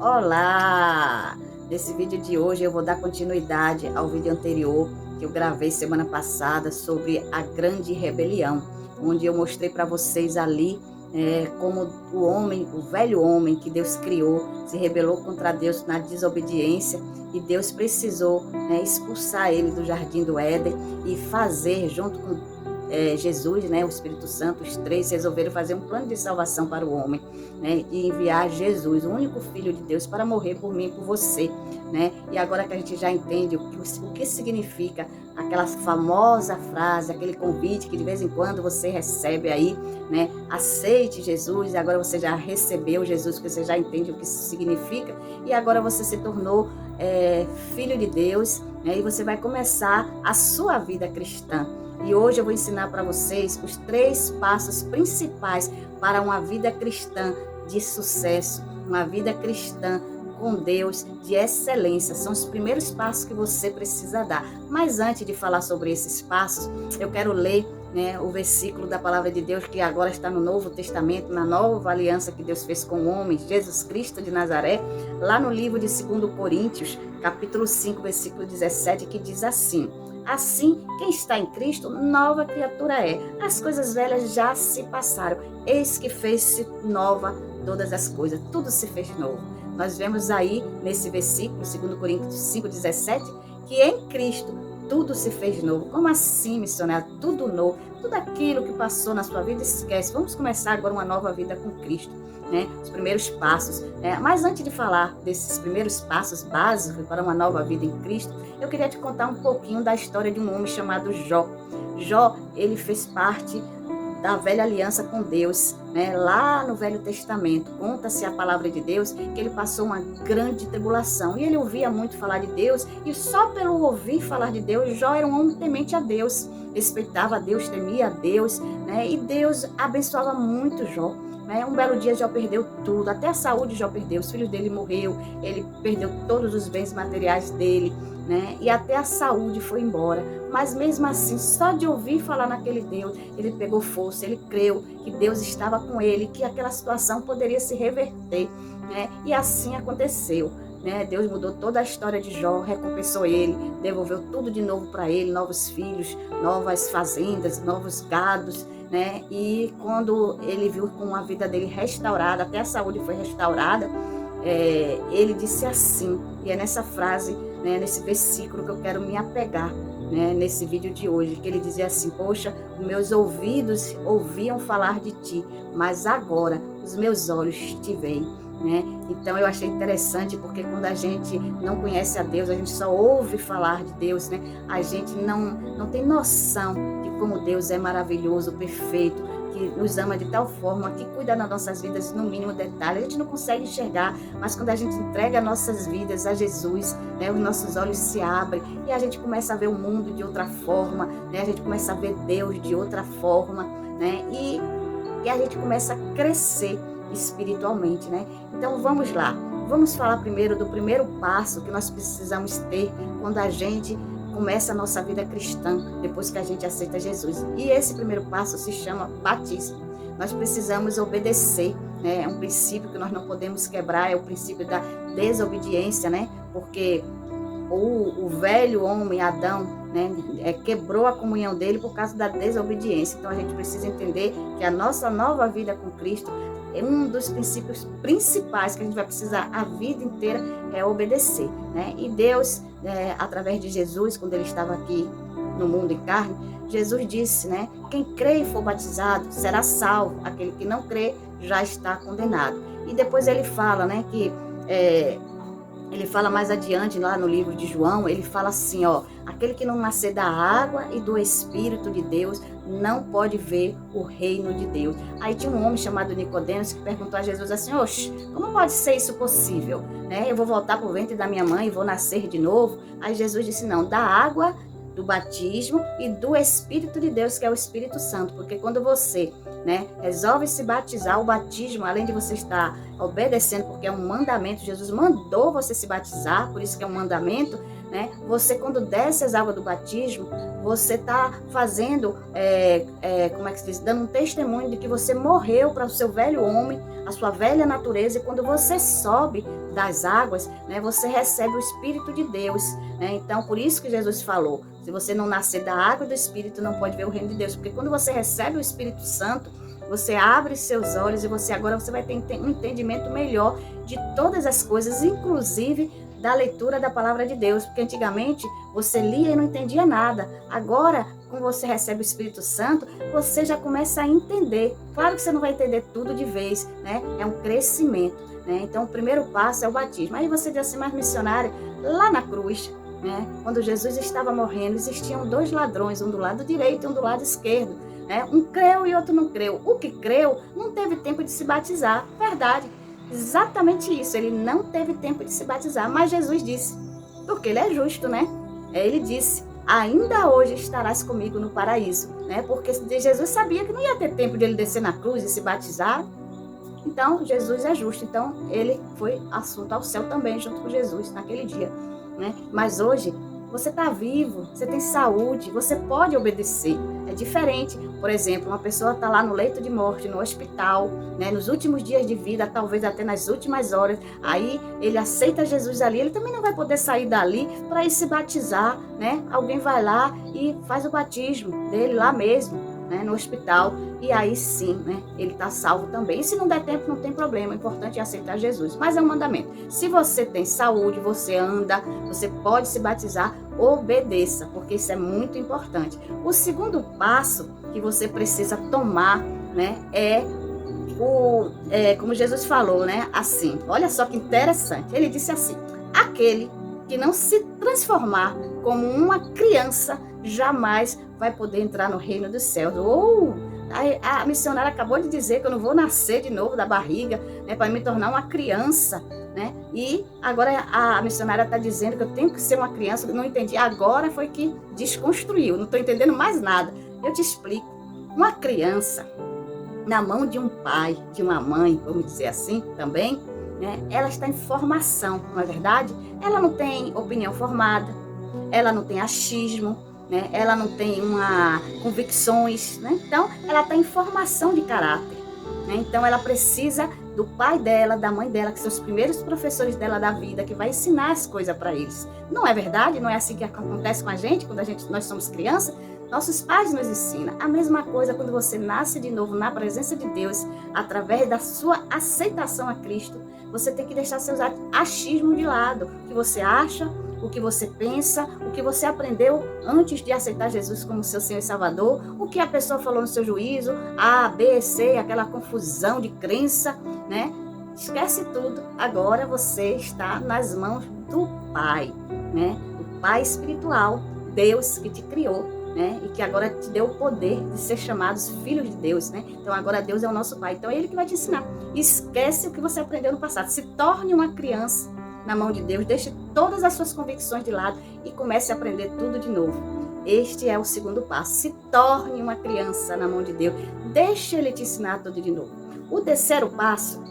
Olá! Nesse vídeo de hoje eu vou dar continuidade ao vídeo anterior que eu gravei semana passada sobre a grande rebelião, onde eu mostrei para vocês ali como o homem, o velho homem que Deus criou, se rebelou contra Deus na desobediência e Deus precisou expulsar ele do jardim do Éden e fazer junto com Jesus, o Espírito Santo, os três resolveram fazer um plano de salvação para o homem, e enviar Jesus, o único Filho de Deus, para morrer por mim e por você, E agora que a gente já entende o que significa aquela famosa frase, aquele convite que de vez em quando você recebe aí, aceite Jesus, e agora você já recebeu Jesus, porque você já entende o que isso significa, e agora você se tornou filho de Deus, e você vai começar a sua vida cristã. E hoje eu vou ensinar para vocês os 3 passos principais para uma vida cristã de sucesso, uma vida cristã com Deus de excelência. São os primeiros passos que você precisa dar. Mas antes de falar sobre esses passos, eu quero ler o versículo da palavra de Deus que agora está no Novo Testamento, na nova aliança que Deus fez com o homem, Jesus Cristo de Nazaré, lá no livro de 2 Coríntios, capítulo 5, versículo 17, que diz assim: assim, quem está em Cristo, nova criatura é. As coisas velhas já se passaram. Eis que fez-se nova todas as coisas. Tudo se fez novo. Nós vemos aí, nesse versículo, 2 Coríntios 5,17, que em Cristo tudo se fez novo. Como assim, missionário? Tudo novo. Tudo aquilo que passou na sua vida, esquece. Vamos começar agora uma nova vida com Cristo. Os primeiros passos. Mas antes de falar desses primeiros passos básicos para uma nova vida em Cristo, eu queria te contar um pouquinho da história de um homem chamado Jó. Jó, ele fez parte da velha aliança com Deus, lá no Velho Testamento. Conta-se a palavra de Deus que ele passou uma grande tribulação e ele ouvia muito falar de Deus, e só pelo ouvir falar de Deus, Jó era um homem temente a Deus, respeitava a Deus, temia a Deus, e Deus abençoava muito Jó. Um belo dia Jó perdeu tudo, até a saúde Jó perdeu, os filhos dele morreu, ele perdeu todos os bens materiais dele, e até a saúde foi embora. Mas mesmo assim, só de ouvir falar naquele Deus, ele pegou força, ele creu que Deus estava com ele, que aquela situação poderia se reverter, e assim aconteceu. Deus mudou toda a história de Jó, recompensou ele, devolveu tudo de novo para ele, novos filhos, novas fazendas, novos gados, e quando ele viu com a vida dele restaurada, até a saúde foi restaurada, ele disse assim, e é nessa frase, nesse versículo que eu quero me apegar, nesse vídeo de hoje, que ele dizia assim: poxa, os meus ouvidos ouviam falar de ti, mas agora os meus olhos te veem. Então eu achei interessante, porque quando a gente não conhece a Deus, a gente só ouve falar de Deus, a gente não tem noção de como Deus é maravilhoso, perfeito, que nos ama de tal forma, que cuida das nossas vidas no mínimo detalhe. A gente não consegue enxergar, mas quando a gente entrega nossas vidas a Jesus, os nossos olhos se abrem e a gente começa a ver o mundo de outra forma, a gente começa a ver Deus de outra forma, e a gente começa a crescer espiritualmente, Então vamos lá, vamos falar primeiro do primeiro passo que nós precisamos ter quando a gente começa a nossa vida cristã, depois que a gente aceita Jesus. E esse primeiro passo se chama batismo. Nós precisamos obedecer, é um princípio que nós não podemos quebrar, é o princípio da desobediência, porque o velho homem, Adão, quebrou a comunhão dele por causa da desobediência. Então a gente precisa entender que a nossa nova vida com Cristo é um dos princípios principais que a gente vai precisar a vida inteira, é obedecer. E Deus, através de Jesus, quando ele estava aqui no mundo em carne, Jesus disse, quem crê e for batizado será salvo, aquele que não crê já está condenado. E depois ele fala, que ele fala mais adiante, lá no livro de João, ele fala assim, aquele que não nascer da água e do Espírito de Deus não pode ver o reino de Deus. Aí tinha um homem chamado Nicodemos que perguntou a Jesus assim: oxe, como pode ser isso possível? Eu vou voltar para o ventre da minha mãe e vou nascer de novo? Aí Jesus disse: não, da água do batismo e do Espírito de Deus, que é o Espírito Santo, porque quando você resolve se batizar, o batismo, além de você estar obedecendo, porque é um mandamento, Jesus mandou você se batizar, por isso que é um mandamento, né? Você, quando desce as águas do batismo, você está fazendo, como é que se diz? Dando um testemunho de que você morreu para o seu velho homem, a sua velha natureza, e quando você sobe das águas, né, você recebe o Espírito de Deus, né? Então, por isso que Jesus falou, se você não nascer da água e do Espírito, não pode ver o reino de Deus, porque quando você recebe o Espírito Santo, você abre seus olhos e agora você vai ter um entendimento melhor de todas as coisas, inclusive da leitura da palavra de Deus, porque antigamente você lia e não entendia nada. Agora, quando você recebe o Espírito Santo, você já começa a entender. Claro que você não vai entender tudo de vez, né? É um crescimento, né? Então, o primeiro passo é o batismo. Aí você diz assim, mas missionária, lá na cruz, né? Quando Jesus estava morrendo, existiam 2 ladrões, um do lado direito e um do lado esquerdo, né? Um creu e outro não creu. O que creu não teve tempo de se batizar, verdade. Exatamente isso, ele não teve tempo de se batizar, mas Jesus disse, porque ele é justo, né? Ele disse, ainda hoje estarás comigo no paraíso, né? Porque Jesus sabia que não ia ter tempo de ele descer na cruz e se batizar. Então, Jesus é justo, então ele foi assunto ao céu também, junto com Jesus, naquele dia, né? Mas hoje, você está vivo, você tem saúde, você pode obedecer. É diferente, por exemplo, uma pessoa está lá no leito de morte, no hospital, né, nos últimos dias de vida, talvez até nas últimas horas, aí ele aceita Jesus ali, ele também não vai poder sair dali para ir se batizar, né? Alguém vai lá e faz o batismo dele lá mesmo, né, no hospital, e aí sim, né, ele está salvo também. E se não der tempo, não tem problema, o importante é aceitar Jesus, mas é um mandamento. Se você tem saúde, você anda, você pode se batizar, obedeça, porque isso é muito importante. O segundo passo que você precisa tomar, né, como Jesus falou, né, assim, olha só que interessante, ele disse assim, aquele que não se transformar como uma criança, jamais vai poder entrar no reino dos céus. A missionária acabou de dizer que eu não vou nascer de novo da barriga, né, para me tornar uma criança, né? E agora a missionária está dizendo que eu tenho que ser uma criança, não entendi. Agora foi que desconstruiu, não estou entendendo mais nada. Eu te explico. Uma criança na mão de um pai, de uma mãe, vamos dizer assim também, né, ela está em formação, não é verdade? Ela não tem opinião formada, ela não tem achismo, né? Ela não tem convicções, né? Então ela está em formação de caráter, né? Então ela precisa do pai dela, da mãe dela, que são os primeiros professores dela da vida, que vai ensinar as coisas para eles. Não é verdade? Não é assim que acontece com a gente quando nós somos crianças? Nossos pais nos ensinam. A mesma coisa quando você nasce de novo na presença de Deus, através da sua aceitação a Cristo, você tem que deixar seus achismos de lado. O que você acha, o que você pensa, o que você aprendeu antes de aceitar Jesus como seu Senhor e Salvador, o que a pessoa falou no seu juízo, A, B, C, aquela confusão de crença, né? Esquece tudo. Agora você está nas mãos do Pai, né? O Pai espiritual, Deus que te criou, né? E que agora te deu o poder de ser chamados filhos de Deus, né? Então agora Deus é o nosso Pai. Então é Ele que vai te ensinar. Esquece o que você aprendeu no passado. Se torne uma criança na mão de Deus, deixe todas as suas convicções de lado e comece a aprender tudo de novo. Este é o segundo passo. Se torne uma criança na mão de Deus. Deixe Ele te ensinar tudo de novo. O terceiro passo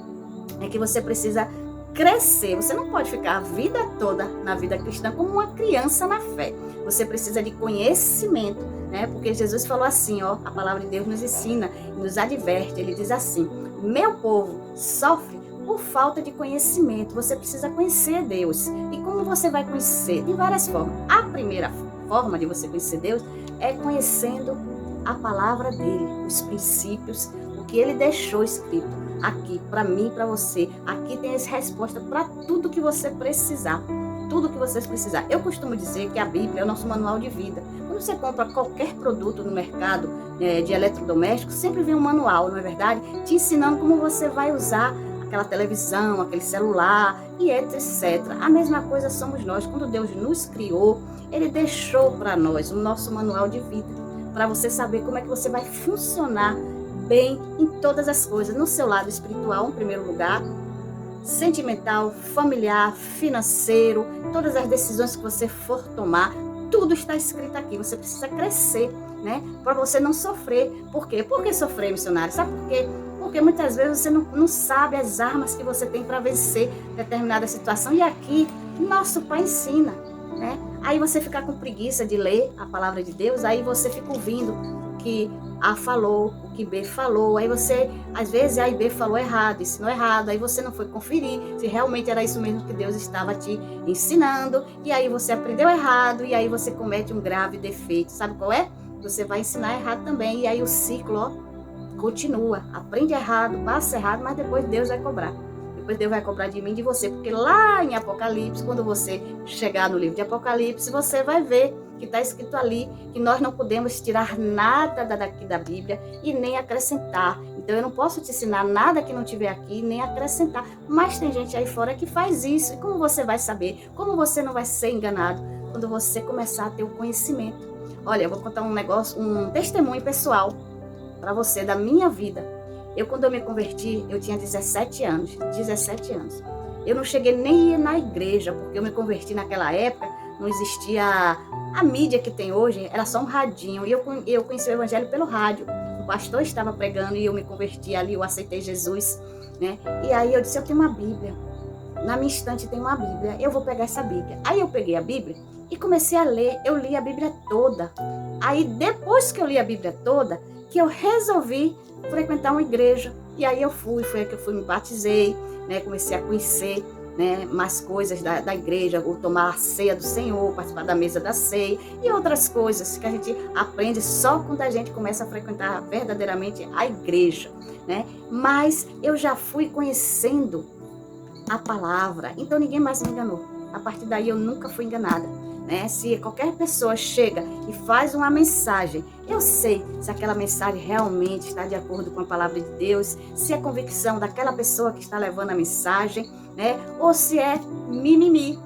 é que você precisa crescer. Você não pode ficar a vida toda na vida cristã como uma criança na fé. Você precisa de conhecimento, né? Porque Jesus falou assim, ó, a palavra de Deus nos ensina, nos adverte. Ele diz assim, meu povo sofre por falta de conhecimento. Você precisa conhecer Deus. E como você vai conhecer? De várias formas. A primeira forma de você conhecer Deus é conhecendo a palavra dele, os princípios, o que ele deixou escrito aqui para mim e para você. Aqui tem as respostas para tudo que você precisar. Tudo que você precisar. Eu costumo dizer que a Bíblia é o nosso manual de vida. Quando você compra qualquer produto no mercado de eletrodoméstico, sempre vem um manual, não é verdade? Te ensinando como você vai usar aquela televisão, aquele celular e etc. A mesma coisa somos nós. Quando Deus nos criou, Ele deixou para nós o nosso manual de vida, para você saber como é que você vai funcionar bem em todas as coisas, no seu lado espiritual, em primeiro lugar, sentimental, familiar, financeiro, todas as decisões que você for tomar, tudo está escrito aqui. Você precisa crescer, né? Para você não sofrer. Por quê? Por que sofrer, missionário? Sabe por quê? Porque muitas vezes você não sabe as armas que você tem para vencer determinada situação. E aqui, nosso Pai ensina, né? Aí você fica com preguiça de ler a palavra de Deus, aí você fica ouvindo o que A falou, o que B falou, aí você, às vezes, A e B falou errado, ensinou errado, aí você não foi conferir se realmente era isso mesmo que Deus estava te ensinando, e aí você aprendeu errado, e aí você comete um grave defeito. Sabe qual é? Você vai ensinar errado também, e aí o ciclo, ó, continua. Aprende errado, passa errado, mas depois Deus vai cobrar. Depois Deus vai cobrar de mim e de você, porque lá em Apocalipse, quando você chegar no livro de Apocalipse, você vai ver que está escrito ali que nós não podemos tirar nada daqui da Bíblia e nem acrescentar. Então eu não posso te ensinar nada que não tiver aqui, nem acrescentar. Mas tem gente aí fora que faz isso. E como você vai saber? Como você não vai ser enganado quando você começar a ter o conhecimento? Olha, eu vou contar um testemunho pessoal para você da minha vida. Quando eu me converti, eu tinha 17 anos. 17 anos. Eu não cheguei nem a ir na igreja, porque eu me converti naquela época, não existia a mídia que tem hoje, era só um radinho. E eu conheci o evangelho pelo rádio. O pastor estava pregando e eu me converti ali, eu aceitei Jesus, né? E aí eu disse, eu tenho uma Bíblia. Na minha estante tem uma Bíblia, eu vou pegar essa Bíblia. Aí eu peguei a Bíblia e comecei a ler. Eu li a Bíblia toda. Aí depois que eu li a Bíblia toda, que eu resolvi frequentar uma igreja. E aí foi aí que eu me batizei, né? Comecei a conhecer, né, mais coisas da igreja, ou tomar a ceia do Senhor, participar da mesa da ceia e outras coisas que a gente aprende só quando a gente começa a frequentar verdadeiramente a igreja, né? Mas eu já fui conhecendo a palavra, então ninguém mais me enganou. A partir daí eu nunca fui enganada, né? Se qualquer pessoa chega e faz uma mensagem, eu sei se aquela mensagem realmente está de acordo com a palavra de Deus, se é convicção daquela pessoa que está levando a mensagem, né? Ou se é mimimi.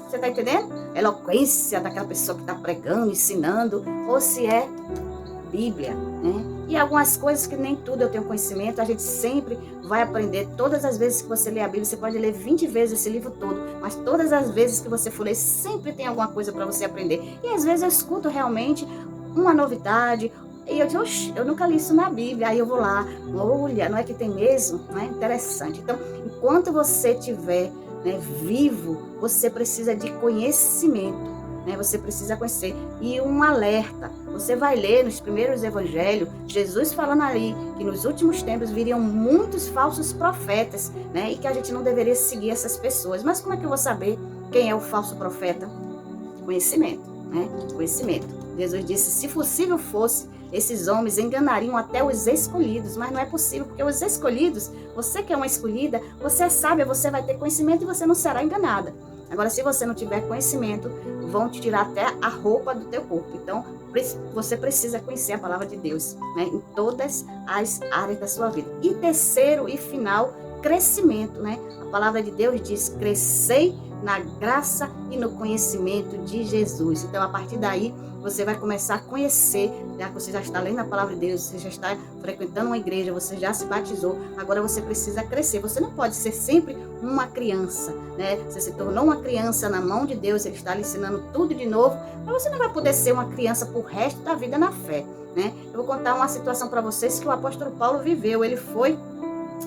Você está entendendo? Eloquência daquela pessoa que está pregando, ensinando, ou se é Bíblia, né? E algumas coisas que nem tudo eu tenho conhecimento, a gente sempre vai aprender. Todas as vezes que você lê a Bíblia, você pode ler 20 vezes esse livro todo, mas todas as vezes que você for ler, sempre tem alguma coisa para você aprender. E às vezes eu escuto realmente uma novidade, e eu digo, eu nunca li isso na Bíblia. Aí eu vou lá, olha, não é que tem mesmo? Não é interessante. Então, enquanto você estiver, né, vivo, você precisa de conhecimento. Né, você precisa conhecer. E um alerta, você vai ler nos primeiros evangelhos, Jesus falando ali que nos últimos tempos viriam muitos falsos profetas, né, e que a gente não deveria seguir essas pessoas. Mas como é que eu vou saber quem é o falso profeta? Conhecimento, né? Conhecimento. Jesus disse, se possível fosse, esses homens enganariam até os escolhidos, mas não é possível, porque os escolhidos, você que é uma escolhida, você é sábia, você vai ter conhecimento e você não será enganada. Agora, se você não tiver conhecimento, vão te tirar até a roupa do teu corpo. Então, você precisa conhecer a palavra de Deus, né, em todas as áreas da sua vida. E terceiro e final, crescimento, né? A palavra de Deus diz, crescei na graça e no conhecimento de Jesus. Então, a partir daí, você vai começar a conhecer, já que você já está lendo a palavra de Deus, você já está frequentando uma igreja, você já se batizou, agora você precisa crescer. Você não pode ser sempre uma criança, né? Você se tornou uma criança na mão de Deus, Ele está lhe ensinando tudo de novo, mas você não vai poder ser uma criança por resto da vida na fé, né? Eu vou contar uma situação para vocês que o apóstolo Paulo viveu. Ele foi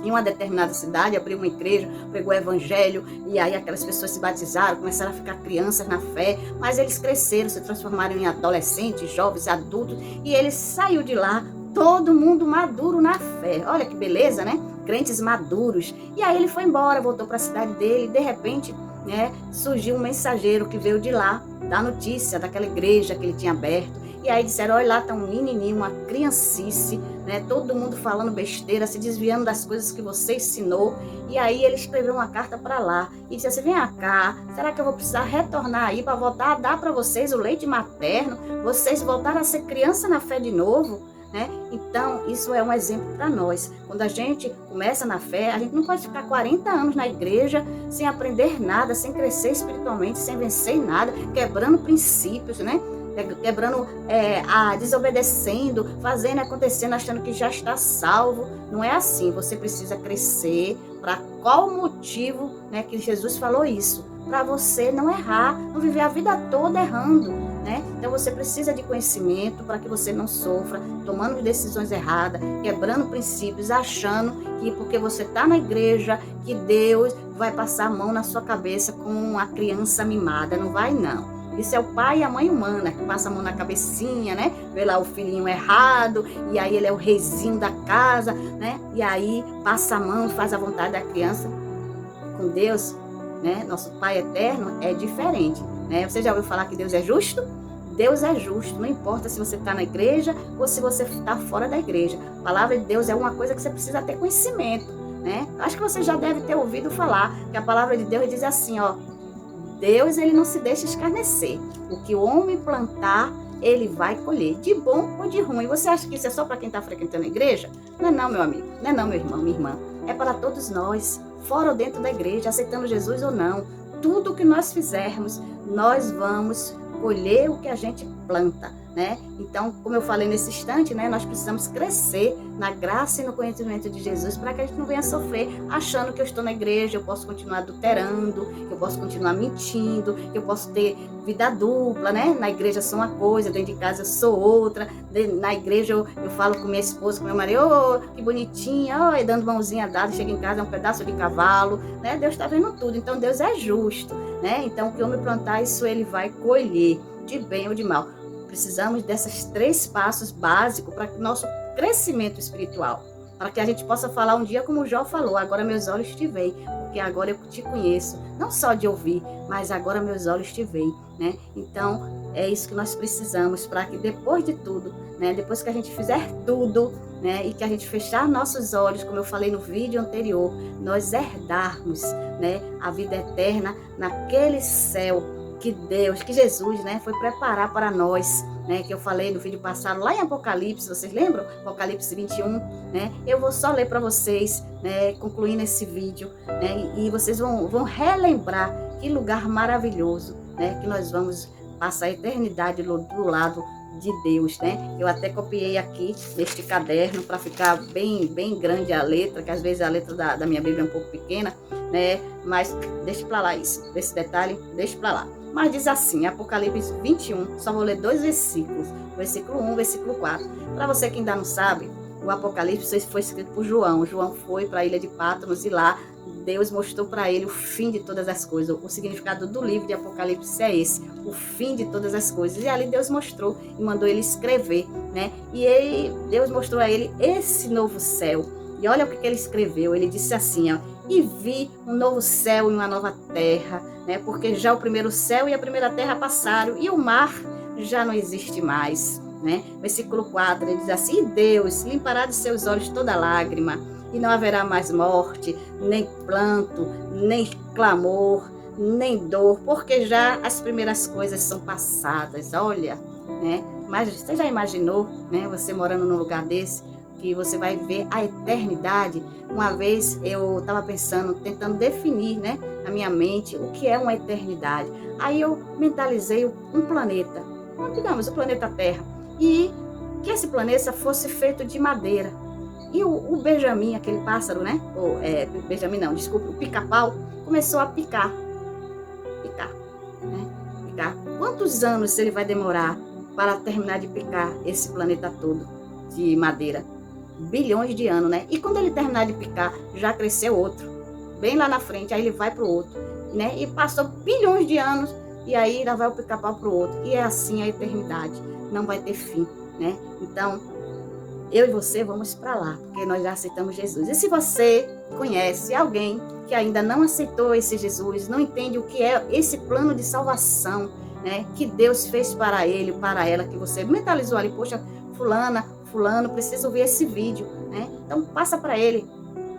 em uma determinada cidade, abriu uma igreja, pregou o evangelho, e aí aquelas pessoas se batizaram, começaram a ficar crianças na fé, mas eles cresceram, se transformaram em adolescentes, jovens, adultos, e ele saiu de lá, todo mundo maduro na fé. Olha que beleza, né? Crentes maduros. E aí ele foi embora, voltou para a cidade dele, e de repente, né, surgiu um mensageiro que veio de lá, da notícia daquela igreja que ele tinha aberto. E aí disseram, olha lá, tá um menininho, uma criancice, né? Todo mundo falando besteira, se desviando das coisas que você ensinou. E aí ele escreveu uma carta para lá e disse assim, vem cá, será que eu vou precisar retornar aí para voltar a dar para vocês o leite materno? Vocês voltaram a ser criança na fé de novo? Né? Então, isso é um exemplo para nós. Quando a gente começa na fé, a gente não pode ficar 40 anos na igreja sem aprender nada, sem crescer espiritualmente, sem vencer nada, quebrando princípios, né? Quebrando, desobedecendo, fazendo, acontecendo, achando que já está salvo. Não é assim, você precisa crescer. Para qual motivo, né, que Jesus falou isso? Para você não errar, não viver a vida toda errando. né? Então você precisa de conhecimento para que você não sofra tomando decisões erradas, quebrando princípios, achando que porque você está na igreja, que Deus vai passar a mão na sua cabeça como uma criança mimada. Não vai, não. Isso é o pai e a mãe humana que passa a mão na cabecinha, né? Vê lá o filhinho errado, e aí ele é o reizinho da casa, né? E aí passa a mão, faz a vontade da criança. Com Deus, né? Nosso Pai eterno é diferente, né? Você já ouviu falar que Deus é justo? Deus é justo, não importa se você está na igreja ou se você está fora da igreja. A palavra de Deus é uma coisa que você precisa ter conhecimento, né? Acho que você já deve ter ouvido falar que a palavra de Deus diz assim, ó: Deus, ele não se deixa escarnecer. O que o homem plantar, ele vai colher, de bom ou de ruim. Você acha que isso é só para quem está frequentando a igreja? Não é não, meu amigo. Não é não, meu irmão, minha irmã. É para todos nós, fora ou dentro da igreja, aceitando Jesus ou não. Tudo que nós fizermos, nós vamos colher o que a gente planta, né? Então, como eu falei nesse instante, né, nós precisamos crescer na graça e no conhecimento de Jesus para que a gente não venha sofrer achando que eu estou na igreja, eu posso continuar adulterando, eu posso continuar mentindo, eu posso ter vida dupla, né? Na igreja eu sou uma coisa, dentro de casa eu sou outra, na igreja eu falo com minha esposa, com meu marido, oh, que bonitinha, oh, e dando mãozinha dada, chega em casa é um pedaço de cavalo, né? Deus está vendo tudo, então Deus é justo, né? Então o que eu me plantar, isso ele vai colher, de bem ou de mal. Precisamos desses 3 passos básicos para o nosso crescimento espiritual, para que a gente possa falar um dia como o Jó falou: agora meus olhos te veem, porque agora eu te conheço, não só de ouvir, mas agora meus olhos te veem, né? Então é isso que nós precisamos, para que depois de tudo, né, depois que a gente fizer tudo, né, e que a gente fechar nossos olhos, como eu falei no vídeo anterior, nós herdarmos, né, a vida eterna naquele céu que Deus, que Jesus, né, foi preparar para nós, né, que eu falei no vídeo passado, lá em Apocalipse, vocês lembram? Apocalipse 21, né? Eu vou só ler para vocês, né, concluindo esse vídeo, né, e vocês vão relembrar que lugar maravilhoso, né, que nós vamos passar a eternidade do lado de Deus, né? Eu até copiei aqui neste caderno para ficar bem grande a letra, que às vezes a letra da minha Bíblia é um pouco pequena, né? Mas deixa para lá isso, esse detalhe, deixa para lá. Mas diz assim, Apocalipse 21, só vou ler 2 versículos, versículo 1, versículo 4. Para você que ainda não sabe, o Apocalipse foi escrito por João. João foi para a ilha de Patmos e lá Deus mostrou para ele o fim de todas as coisas. O significado do livro de Apocalipse é esse, o fim de todas as coisas. E ali Deus mostrou e mandou ele escrever, né? E Deus mostrou a ele esse novo céu. E olha o que ele escreveu. Ele disse assim, ó: e vi um novo céu e uma nova terra, né? Porque já o primeiro céu e a primeira terra passaram e o mar já não existe mais, né? Versículo 4, ele diz assim: e Deus limpará de seus olhos toda lágrima, e não haverá mais morte, nem pranto, nem clamor, nem dor, porque já as primeiras coisas são passadas. Olha, né? Mas você já imaginou, né? Você morando num lugar desse, que você vai ver a eternidade? Uma vez eu estava pensando, tentando definir, né, na minha mente o que é uma eternidade. Aí eu mentalizei um planeta, digamos o planeta Terra, e que esse planeta fosse feito de madeira. E o Benjamin, aquele pássaro, né? Benjamin não, desculpa, o pica-pau, começou a picar, né? Picar. Quantos anos ele vai demorar para terminar de picar esse planeta todo de madeira? Bilhões de anos, né? E quando ele terminar de picar, já cresceu outro, bem lá na frente, aí ele vai para o outro, né? E passou bilhões de anos, e aí ainda vai o pica-pau para o outro. E é assim a eternidade, não vai ter fim, né? Então, eu e você vamos para lá, porque nós já aceitamos Jesus. E se você conhece alguém que ainda não aceitou esse Jesus, não entende o que é esse plano de salvação, né, que Deus fez para ele, para ela, que você mentalizou ali, poxa, fulano, preciso ver esse vídeo, né? Então passa para ele,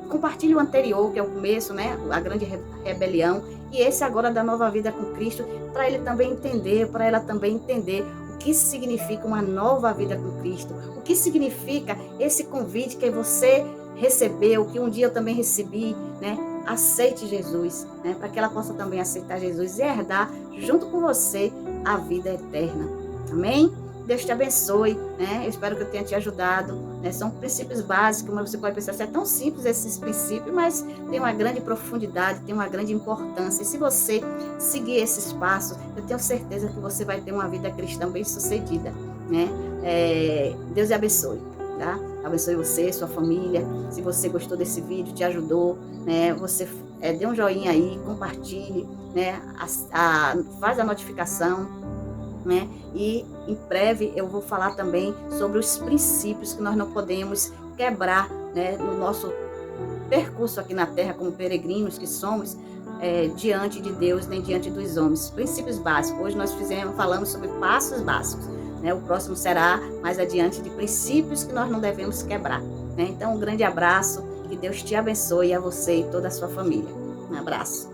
compartilhe o anterior, que é o começo, né, a grande rebelião, e esse agora da nova vida com Cristo, para ele também entender, para ela também entender o que significa uma nova vida com Cristo, o que significa esse convite que você recebeu, que um dia eu também recebi, né? Aceite Jesus, né? Para que ela possa também aceitar Jesus e herdar junto com você a vida eterna. Amém? Deus te abençoe, né? Eu espero que eu tenha te ajudado, né? São princípios básicos, mas você pode pensar assim, é tão simples esses princípios, mas tem uma grande profundidade, tem uma grande importância. E se você seguir esses passos, eu tenho certeza que você vai ter uma vida cristã bem-sucedida, né? Deus te abençoe, tá? Abençoe você, sua família. Se você gostou desse vídeo, te ajudou, né? Você dê um joinha aí, compartilhe, né? Faz a notificação, né? E em breve eu vou falar também sobre os princípios que nós não podemos quebrar, né? No nosso percurso aqui na Terra, como peregrinos que somos, diante de Deus, nem diante dos homens. Princípios básicos. Hoje nós falamos sobre passos básicos, né? O próximo será mais adiante de princípios que nós não devemos quebrar, né? Então, um grande abraço, que Deus te abençoe, a você e toda a sua família. Um abraço.